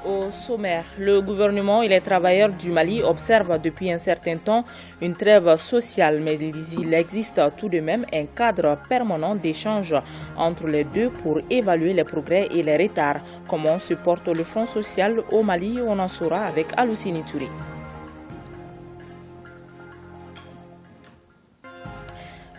Au sommaire, le gouvernement et les travailleurs du Mali observent depuis un certain temps une trêve sociale, mais il existe tout de même un cadre permanent d'échange entre les deux pour évaluer les progrès et les retards. Comment se porte le Front social au Mali? On en saura avec Aloussini Touré.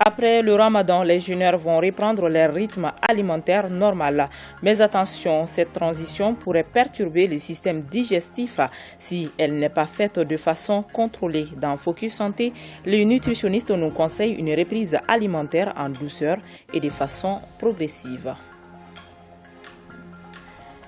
Après le ramadan, les jeûneurs vont reprendre leur rythme alimentaire normal. Mais attention, cette transition pourrait perturber le système digestif si elle n'est pas faite de façon contrôlée. Dans Focus Santé, les nutritionnistes nous conseillent une reprise alimentaire en douceur et de façon progressive.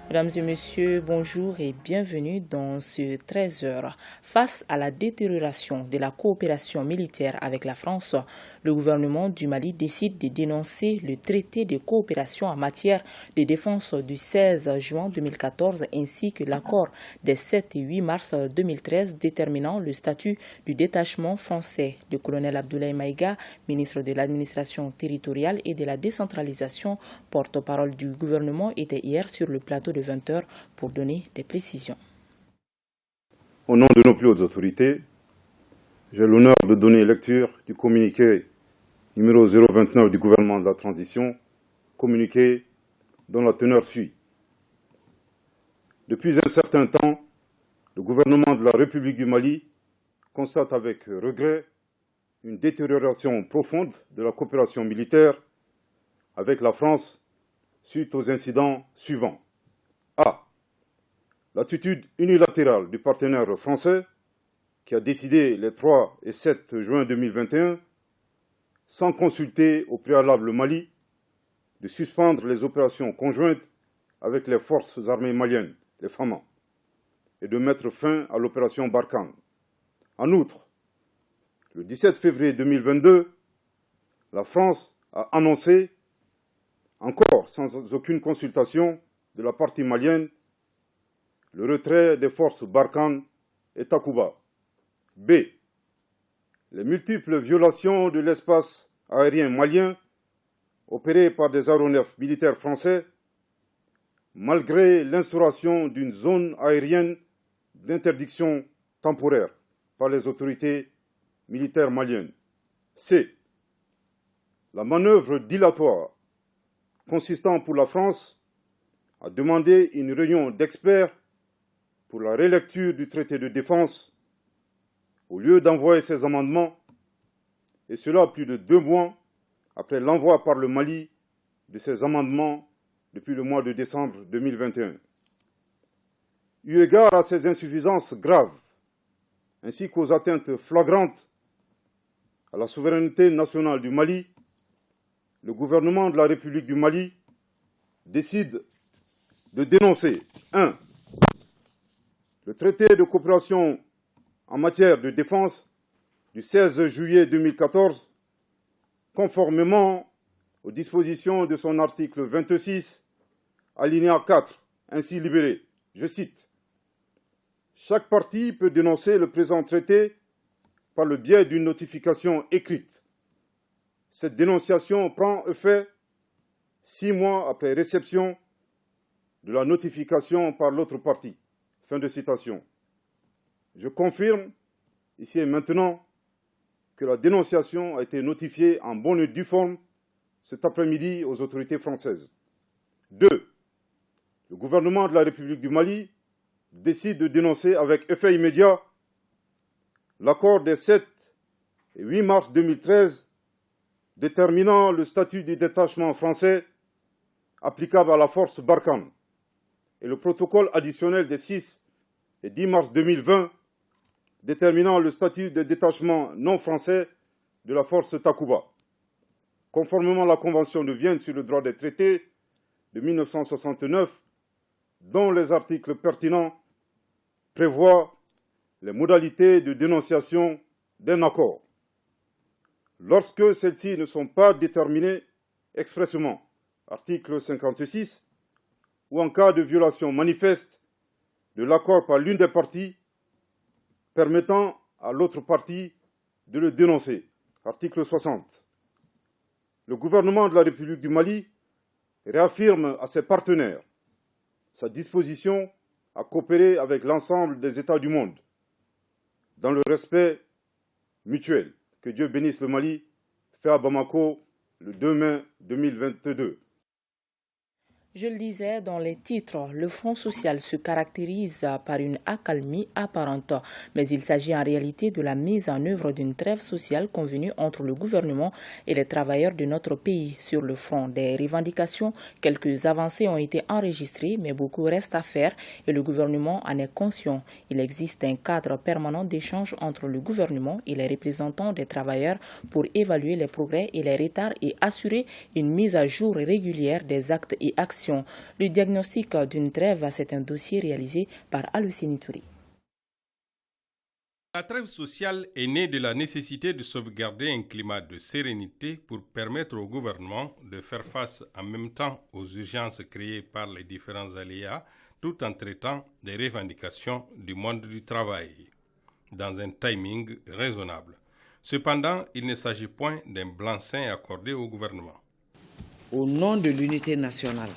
Mesdames et messieurs, bonjour et bienvenue dans ce 13h. Face à la détérioration de la coopération militaire avec la France, le gouvernement du Mali décide de dénoncer le traité de coopération en matière de défense du 16 juin 2014 ainsi que l'accord des 7 et 8 mars 2013 déterminant le statut du détachement français. Le colonel Abdoulaye Maïga, ministre de l'administration territoriale et de la décentralisation, porte-parole du gouvernement, était hier sur le plateau de 20h pour donner des précisions. Au nom de nos plus hautes autorités, j'ai l'honneur de donner lecture du communiqué numéro 029 du gouvernement de la transition, communiqué dont la teneur suit. Depuis un certain temps, le gouvernement de la République du Mali constate avec regret une détérioration profonde de la coopération militaire avec la France suite aux incidents suivants. A. L'attitude unilatérale du partenaire français qui a décidé les 3 et 7 juin 2021, sans consulter au préalable le Mali, de suspendre les opérations conjointes avec les forces armées maliennes, les FAMA, et de mettre fin à l'opération Barkhane. En outre, le 17 février 2022, la France a annoncé, encore sans aucune consultation de la partie malienne, le retrait des forces Barkhane et Takuba. B. Les multiples violations de l'espace aérien malien opérées par des aéronefs militaires français, malgré l'instauration d'une zone aérienne d'interdiction temporaire par les autorités militaires maliennes. C. La manœuvre dilatoire consistant pour la France à demander une réunion d'experts pour la relecture du traité de défense au lieu d'envoyer ces amendements, et cela plus de 2 mois après l'envoi par le Mali de ces amendements depuis le mois de décembre 2021. Eu égard à ces insuffisances graves, ainsi qu'aux atteintes flagrantes à la souveraineté nationale du Mali, le gouvernement de la République du Mali décide de dénoncer 1. Le traité de coopération en matière de défense du 16 juillet 2014, conformément aux dispositions de son article 26, alinéa 4, ainsi libellé. Je cite. Chaque partie peut dénoncer le présent traité par le biais d'une notification écrite. Cette dénonciation prend effet 6 mois après réception de la notification par l'autre partie. Fin de citation. Je confirme, ici et maintenant, que la dénonciation a été notifiée en bonne et due forme cet après-midi aux autorités françaises. 2. Le gouvernement de la République du Mali décide de dénoncer avec effet immédiat l'accord des 7 et 8 mars 2013 déterminant le statut du détachement français applicable à la force Barkhane et le protocole additionnel des 6 et 10 mars 2020 déterminant le statut de détachement non français de la force Takuba. Conformément à la Convention de Vienne sur le droit des traités de 1969, dont les articles pertinents prévoient les modalités de dénonciation d'un accord. Lorsque celles-ci ne sont pas déterminées expressément, article 56, ou en cas de violation manifeste de l'accord par l'une des parties, permettant à l'autre partie de le dénoncer, article 60. Le gouvernement de la République du Mali réaffirme à ses partenaires sa disposition à coopérer avec l'ensemble des États du monde dans le respect mutuel. Que Dieu bénisse le Mali, fait à Bamako le 2 mai 2022. Je le disais dans les titres, le Front social se caractérise par une accalmie apparente, mais il s'agit en réalité de la mise en œuvre d'une trêve sociale convenue entre le gouvernement et les travailleurs de notre pays. Sur le front des revendications, quelques avancées ont été enregistrées, mais beaucoup reste à faire et le gouvernement en est conscient. Il existe un cadre permanent d'échange entre le gouvernement et les représentants des travailleurs pour évaluer les progrès et les retards et assurer une mise à jour régulière des actes et actions. Le diagnostic d'une trêve, c'est un dossier réalisé par Alucini Touré. La trêve sociale est née de la nécessité de sauvegarder un climat de sérénité pour permettre au gouvernement de faire face en même temps aux urgences créées par les différents aléas, tout en traitant des revendications du monde du travail, dans un timing raisonnable. Cependant, il ne s'agit point d'un blanc-seing accordé au gouvernement. Au nom de l'unité nationale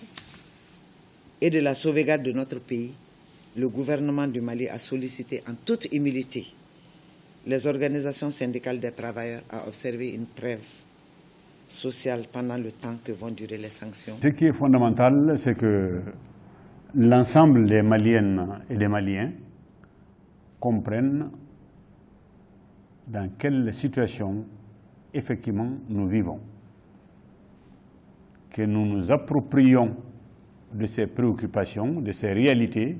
et de la sauvegarde de notre pays, le gouvernement du Mali a sollicité en toute humilité les organisations syndicales des travailleurs à observer une trêve sociale pendant le temps que vont durer les sanctions. Ce qui est fondamental, c'est que l'ensemble des Maliennes et des Maliens comprennent dans quelle situation effectivement nous vivons. Que nous nous approprions de ces préoccupations, de ces réalités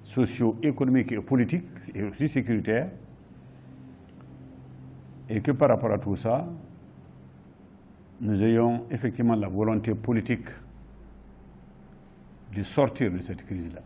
socio-économiques et politiques et aussi sécuritaires, et que par rapport à tout ça, nous ayons effectivement la volonté politique de sortir de cette crise-là.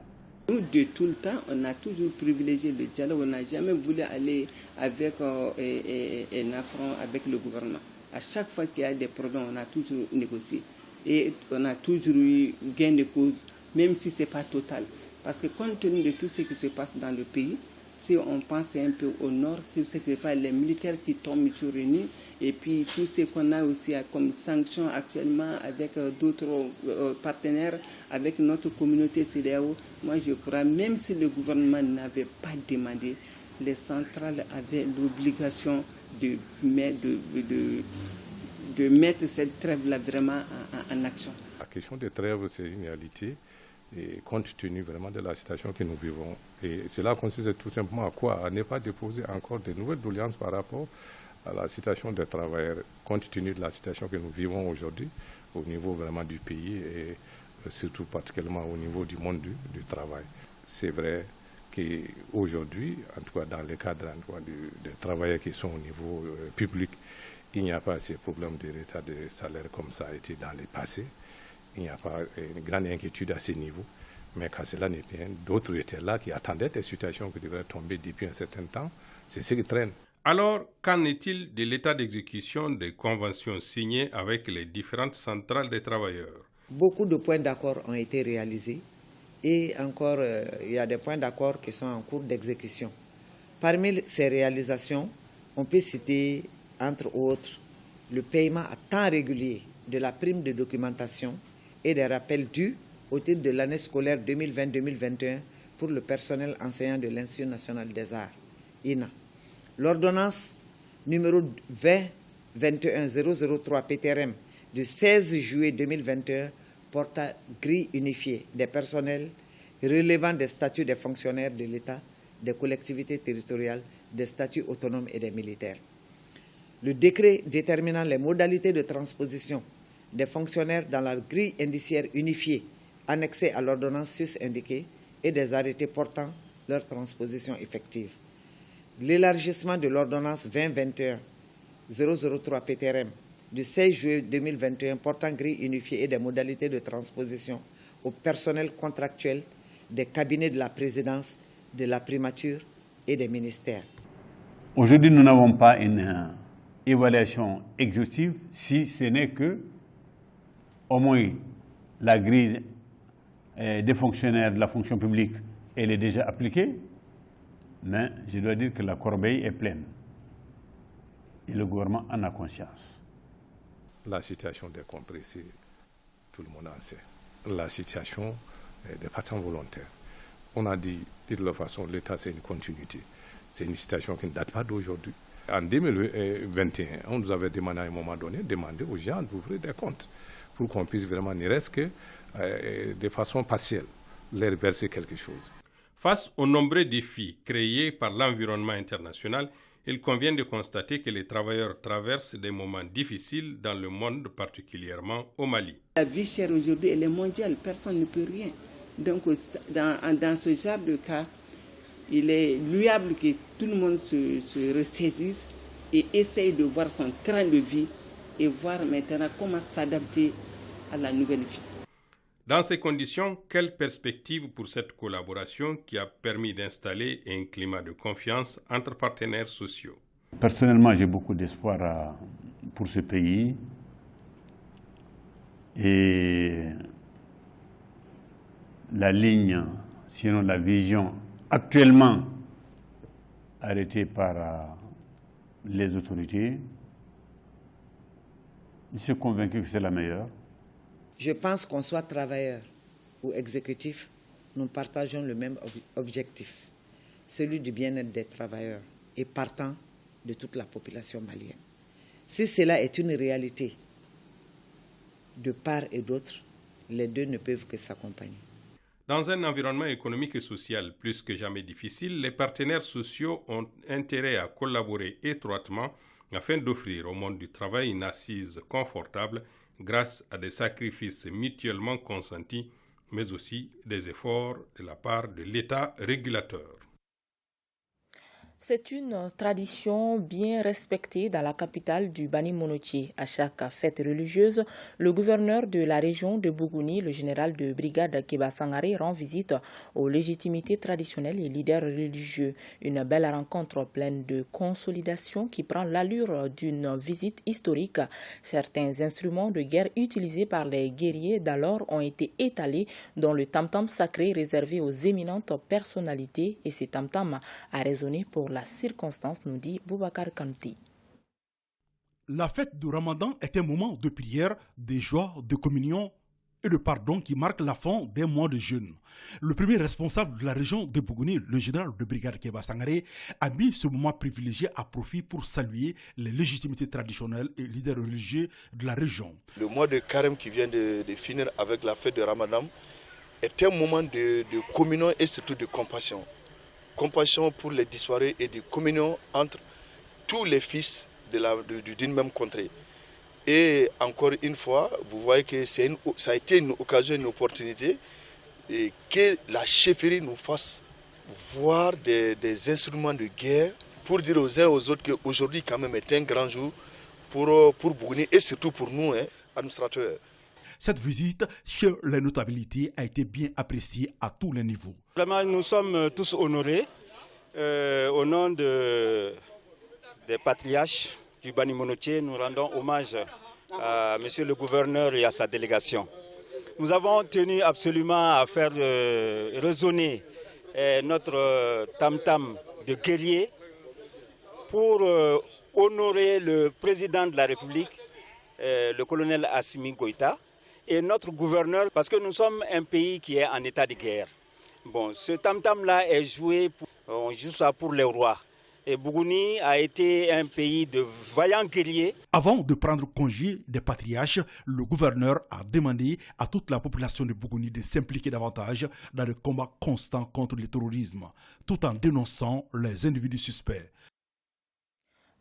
Nous, de tout le temps, on a toujours privilégié le dialogue, on n'a jamais voulu aller avec un affront avec le gouvernement. À chaque fois qu'il y a des problèmes, on a toujours négocié. Et on a toujours eu gain de cause, même si ce n'est pas total. Parce que compte tenu de tout ce qui se passe dans le pays, si on pense un peu au nord, si ce n'est pas les militaires qui tombent sur une, et puis tout ce qu'on a aussi comme sanctions actuellement avec d'autres partenaires, avec notre communauté CEDEAO, moi je crois, même si le gouvernement n'avait pas demandé, les centrales avaient l'obligation de mettre cette trêve-là vraiment en action. La question des trêves, c'est une réalité, et compte tenu vraiment de la situation que nous vivons. Et cela consiste tout simplement à quoi? À ne pas déposer encore de nouvelles doléances par rapport à la situation des travailleurs, compte tenu de la situation que nous vivons aujourd'hui, au niveau vraiment du pays et surtout particulièrement au niveau du monde du travail. C'est vrai qu'aujourd'hui, en tout cas dans le cadre des travailleurs qui sont au niveau public, il n'y a pas ces problèmes de retard de salaire comme ça a été dans le passé. Il n'y a pas une grande inquiétude à ce niveau. Mais quand cela n'est rien, d'autres étaient là qui attendaient des situations qui devraient tomber depuis un certain temps. C'est ce qui traîne. Alors, qu'en est-il de l'état d'exécution des conventions signées avec les différentes centrales des travailleurs? Beaucoup de points d'accord ont été réalisés et encore, il y a des points d'accord qui sont en cours d'exécution. Parmi ces réalisations, on peut citer entre autres, le paiement à temps régulier de la prime de documentation et des rappels dus au titre de l'année scolaire 2020-2021 pour le personnel enseignant de l'Institut national des arts, INA. L'ordonnance numéro 20-21-003 PTRM du 16 juillet 2021 porte à grille unifiée des personnels relevant des statuts des fonctionnaires de l'État, des collectivités territoriales, des statuts autonomes et des militaires. Le décret déterminant les modalités de transposition des fonctionnaires dans la grille indiciaire unifiée annexée à l'ordonnance sus-indiquée et des arrêtés portant leur transposition effective. L'élargissement de l'ordonnance 2021-003 PTRM du 16 juillet 2021 portant grille unifiée et des modalités de transposition au personnel contractuel des cabinets de la présidence, de la primature et des ministères. Aujourd'hui, nous n'avons pas une évaluation exhaustive, si ce n'est que, au moins, la grille des fonctionnaires de la fonction publique, elle est déjà appliquée, mais je dois dire que la corbeille est pleine. Et le gouvernement en a conscience. La situation décompressée, tout le monde en sait. La situation des patents volontaires. On a dit, de toute façon, l'État, c'est une continuité. C'est une situation qui ne date pas d'aujourd'hui. En 2021, on nous avait demandé à un moment donné, aux gens d'ouvrir des comptes pour qu'on puisse vraiment, ne reste que de façon partielle, leur verser quelque chose. Face aux nombreux défis créés par l'environnement international, il convient de constater que les travailleurs traversent des moments difficiles dans le monde, particulièrement au Mali. La vie chère aujourd'hui, elle est mondiale, personne ne peut rien. Donc dans ce genre de cas, il est louable que tout le monde se ressaisisse et essaye de voir son train de vie et voir maintenant comment s'adapter à la nouvelle vie. Dans ces conditions, quelle perspective pour cette collaboration qui a permis d'installer un climat de confiance entre partenaires sociaux? Personnellement, j'ai beaucoup d'espoir pour ce pays. Et la ligne, sinon la vision actuellement arrêtée par les autorités, je suis convaincu que c'est la meilleure. Je pense qu'on soit travailleur ou exécutif, nous partageons le même objectif, celui du bien-être des travailleurs et partant de toute la population malienne. Si cela est une réalité, de part et d'autre, les deux ne peuvent que s'accompagner. Dans un environnement économique et social plus que jamais difficile, les partenaires sociaux ont intérêt à collaborer étroitement afin d'offrir au monde du travail une assise confortable grâce à des sacrifices mutuellement consentis, mais aussi des efforts de la part de l'État régulateur. C'est une tradition bien respectée dans la capitale du Bani Monotié. À chaque fête religieuse, le gouverneur de la région de Bougouni, le général de brigade Keba Sangaré, rend visite aux légitimités traditionnelles et leaders religieux. Une belle rencontre pleine de consolidation qui prend l'allure d'une visite historique. Certains instruments de guerre utilisés par les guerriers d'alors ont été étalés dans le tam-tam sacré réservé aux éminentes personnalités et ce tam-tam a résonné pour la circonstance, nous dit Boubacar Kanti. La fête du Ramadan est un moment de prière, de joie, de communion et de pardon qui marque la fin d'un mois de jeûne. Le premier responsable de la région de Bougouni, le général de brigade Keba Sangaré, a mis ce moment privilégié à profit pour saluer les légitimités traditionnelles et leaders religieux de la région. Le mois de Carême qui vient de finir avec la fête de Ramadan est un moment de communion et surtout de compassion. Compassion pour les disparus et de communion entre tous les fils d'une même contrée. Et encore une fois, vous voyez que ça a été une occasion, une opportunité et que la chefferie nous fasse voir des instruments de guerre pour dire aux uns aux autres qu'aujourd'hui quand même est un grand jour pour Bougouni et surtout pour nous, administrateurs. Cette visite chez les notabilités a été bien appréciée à tous les niveaux. Vraiment, nous sommes tous honorés au nom des patriarches du Bani Monotié. Nous rendons hommage à monsieur le gouverneur et à sa délégation. Nous avons tenu absolument à faire résonner notre tam-tam de guerrier pour honorer le président de la République, le colonel Assimi Goïta, et notre gouverneur, parce que nous sommes un pays qui est en état de guerre. Bon, ce tam-tam-là est joué, on joue ça pour les rois. Et Bougouni a été un pays de vaillants guerriers. Avant de prendre congé des patriarches, le gouverneur a demandé à toute la population de Bougouni de s'impliquer davantage dans le combat constant contre le terrorisme, tout en dénonçant les individus suspects.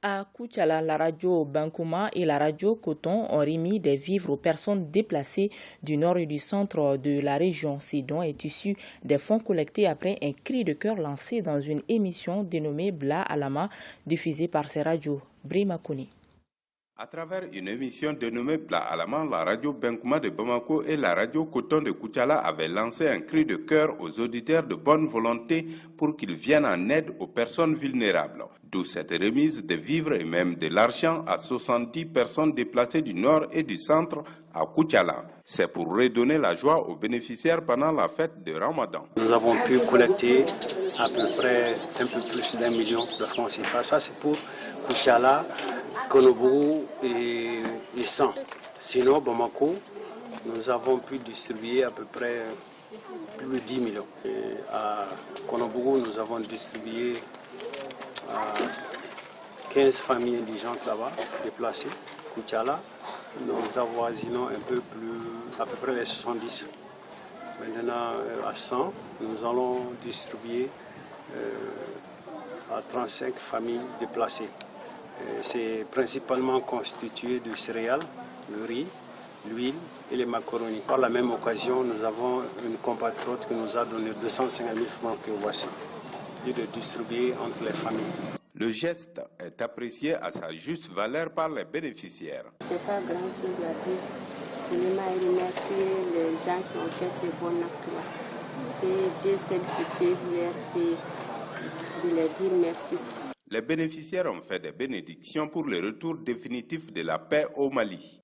À Koutiala, la radio Bankouma et la radio Coton ont remis des vivres aux personnes déplacées du nord et du centre de la région. Ces dons est issu des fonds collectés après un cri de cœur lancé dans une émission dénommée Bla Alama, diffusée par ces radios. Brimakoni. À travers une émission dénommée Bla Alama, la radio Bankouma de Bamako et la radio Coton de Koutiala avaient lancé un cri de cœur aux auditeurs de bonne volonté pour qu'ils viennent en aide aux personnes vulnérables. D'où cette remise de vivres et même de l'argent à 70 personnes déplacées du nord et du centre à Koutiala. C'est pour redonner la joie aux bénéficiaires pendant la fête de Ramadan. Nous avons pu collecter à peu près un peu plus d'1 million de francs CFA. Ça, c'est pour Koutiala, Konobourou et 100. Sinon, Bamako, nous avons pu distribuer à peu près plus de 10 millions. Et à Konobougou, nous avons distribué à 15 familles indigentes là-bas, déplacées. Koutiala, nous avoisinons un peu plus, à peu près les 70. Maintenant, à 100, nous allons distribuer à 35 familles déplacées. C'est principalement constitué de céréales, le riz, l'huile et les macaronis. Par la même occasion, nous avons une compatriote qui nous a donné 250 000 francs que voici, et de distribuer entre les familles. Le geste est apprécié à sa juste valeur par les bénéficiaires. Ce n'est pas grand-chose à dire. Seulement remercier les gens qui ont fait ce bon acte-là. Et Dieu seul qui peut de leur dire merci. Les bénéficiaires ont fait des bénédictions pour le retour définitif de la paix au Mali.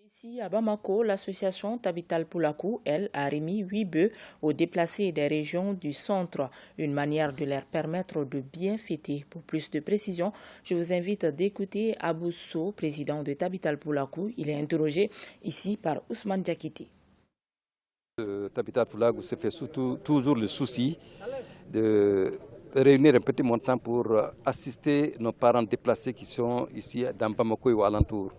Ici à Bamako, l'association Tabital Poulakou, elle, a remis 8 bœufs aux déplacés des régions du centre, une manière de leur permettre de bien fêter. Pour plus de précisions, je vous invite d'écouter Abou Sow, président de Tabital Poulakou. Il est interrogé ici par Ousmane Diakité. Tabital Poulakou se fait toujours le souci de réunir un petit montant pour assister nos parents déplacés qui sont ici dans Bamako et aux alentours.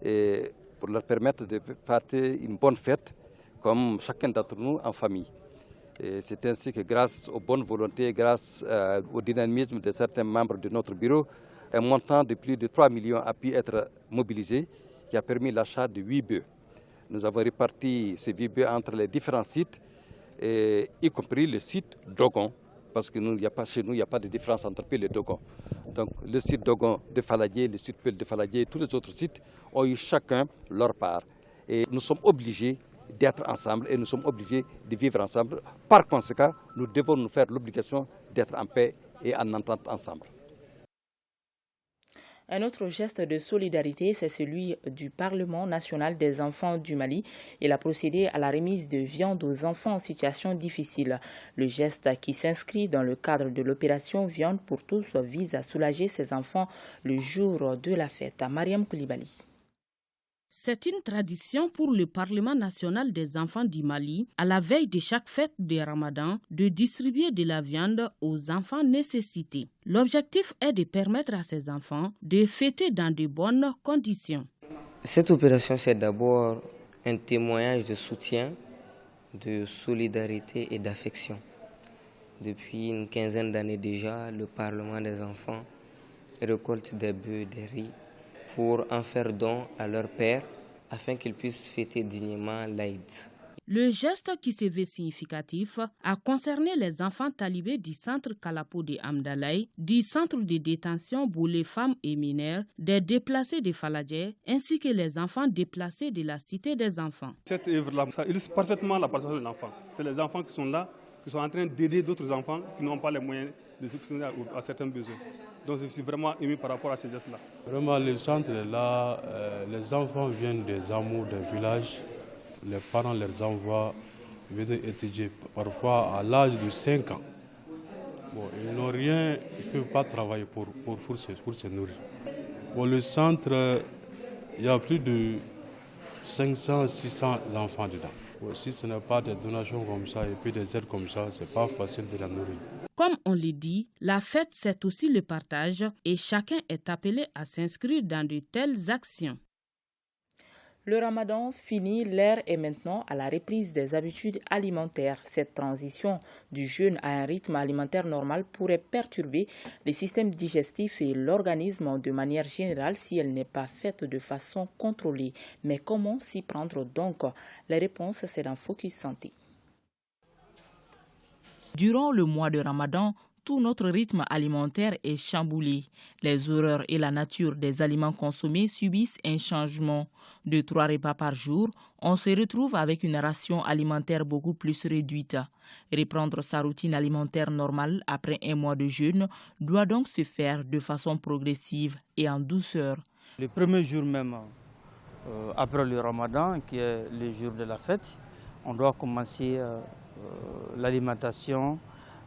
Et pour leur permettre de passer une bonne fête, comme chacun d'entre nous en famille. C'est ainsi que grâce aux bonnes volontés, grâce au dynamisme de certains membres de notre bureau, un montant de plus de 3 millions a pu être mobilisé, qui a permis l'achat de 8 bœufs. Nous avons réparti ces 8 bœufs entre les différents sites, y compris le site Dogon, parce que chez nous, il n'y a pas de différence entre Peul et Dogon. Donc le site Dogon de Faladier, le site Peul de Faladier et tous les autres sites ont eu chacun leur part. Et nous sommes obligés d'être ensemble et nous sommes obligés de vivre ensemble. Par conséquent, nous devons nous faire l'obligation d'être en paix et en entente ensemble. Un autre geste de solidarité, c'est celui du Parlement national des enfants du Mali. Il a procédé à la remise de viande aux enfants en situation difficile. Le geste qui s'inscrit dans le cadre de l'opération Viande pour tous vise à soulager ces enfants le jour de la fête. Mariam Koulibaly. C'est une tradition pour le Parlement national des enfants du Mali, à la veille de chaque fête de Ramadan, de distribuer de la viande aux enfants nécessités. L'objectif est de permettre à ces enfants de fêter dans de bonnes conditions. Cette opération, c'est d'abord un témoignage de soutien, de solidarité et d'affection. Depuis une quinzaine d'années déjà, le Parlement des enfants récolte des bœufs, des riz, pour en faire don à leur père afin qu'ils puissent fêter dignement l'Aïd. Le geste qui se veut significatif a concerné les enfants talibés du centre Kalapo de Amdalaï, du centre de détention pour les femmes et mineurs, des déplacés de Faladjer, ainsi que les enfants déplacés de la cité des enfants. Cette œuvre-là, ça illustre parfaitement la participation de l'enfant. C'est les enfants qui sont là, qui sont en train d'aider d'autres enfants qui n'ont pas les moyens de subvenir à certains besoins. Donc je suis vraiment ému par rapport à ces gestes-là. Vraiment, le centre est là, les enfants viennent des hameaux, des villages. Les parents les envoient venir étudier, parfois à l'âge de 5 ans. Bon, ils n'ont rien, ils ne peuvent pas travailler pour se nourrir. Bon, le centre, il y a plus de 500, 600 enfants dedans. Bon, si ce n'est pas des donations comme ça et puis des aides comme ça, ce n'est pas facile de la nourrir. Comme on le dit, la fête c'est aussi le partage et chacun est appelé à s'inscrire dans de telles actions. Le ramadan fini, l'heure est maintenant à la reprise des habitudes alimentaires. Cette transition du jeûne à un rythme alimentaire normal pourrait perturber les systèmes digestifs et l'organisme de manière générale si elle n'est pas faite de façon contrôlée. Mais comment s'y prendre donc? La réponse, c'est dans Focus Santé. Durant le mois de Ramadan, tout notre rythme alimentaire est chamboulé. Les horreurs et la nature des aliments consommés subissent un changement. De 3 repas par jour, on se retrouve avec une ration alimentaire beaucoup plus réduite. Reprendre sa routine alimentaire normale après un mois de jeûne doit donc se faire de façon progressive et en douceur. Le premier jour même, après le Ramadan, qui est le jour de la fête, on doit commencer l'alimentation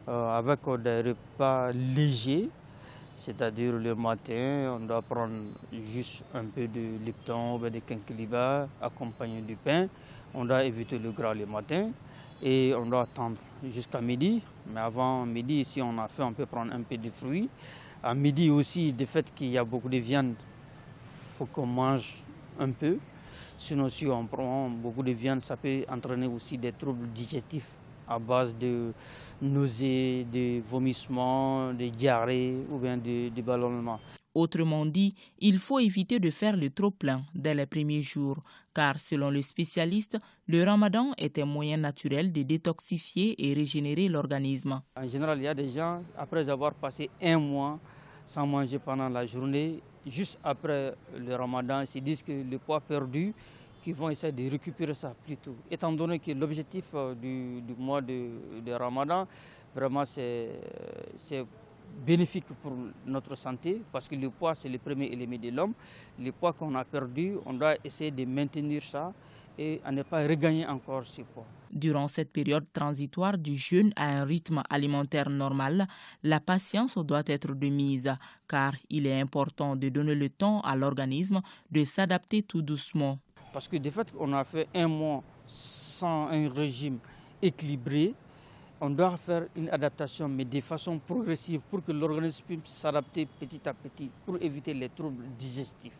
avec des repas légers, c'est-à-dire le matin, on doit prendre juste un peu de Lipton ou de quinquilibre accompagné du pain. On doit éviter le gras le matin et on doit attendre jusqu'à midi. Mais avant midi, si on a faim, on peut prendre un peu de fruits. À midi aussi, du fait qu'il y a beaucoup de viande, il faut qu'on mange un peu. Sinon, si on prend beaucoup de viande, ça peut entraîner aussi des troubles digestifs à base de nausées, de vomissements, de diarrhées ou bien de ballonnements. Autrement dit, il faut éviter de faire le trop-plein dès les premiers jours, car selon le spécialiste, le ramadan est un moyen naturel de détoxifier et régénérer l'organisme. En général, il y a des gens, après avoir passé un mois sans manger pendant la journée, juste après le ramadan, ils se disent que le poids perdu, qu'ils vont essayer de récupérer ça plus tôt. Étant donné que l'objectif du mois de ramadan, vraiment c'est bénéfique pour notre santé, parce que le poids c'est le premier élément de l'homme. Le poids qu'on a perdu, on doit essayer de maintenir ça et à ne pas regagner encore ce poids. Durant cette période transitoire du jeûne à un rythme alimentaire normal, la patience doit être de mise, car il est important de donner le temps à l'organisme de s'adapter tout doucement. Parce que de fait, on a fait un mois sans un régime équilibré, on doit faire une adaptation, mais de façon progressive, pour que l'organisme puisse s'adapter petit à petit, pour éviter les troubles digestifs.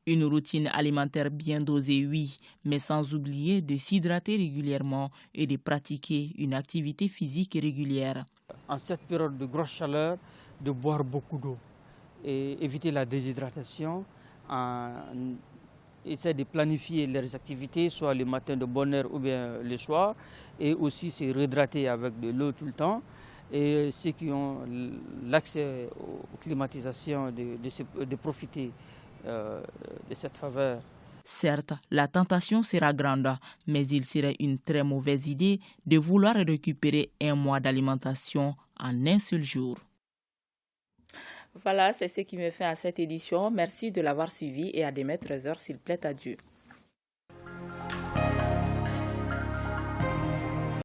Une routine alimentaire bien dosée, oui, mais sans oublier de s'hydrater régulièrement et de pratiquer une activité physique régulière. En cette période de grosse chaleur, de boire beaucoup d'eau et éviter la déshydratation. Essayer de planifier les activités, soit le matin de bonne heure ou bien le soir, et aussi se réhydrater avec de l'eau tout le temps. Et ceux qui ont l'accès aux climatisations, de profiter de cette faveur. Certes, la tentation sera grande, mais il serait une très mauvaise idée de vouloir récupérer un mois d'alimentation en un seul jour. Voilà, c'est ce qui me fait à cette édition. Merci de l'avoir suivi et à demain 13h s'il plaît à Dieu.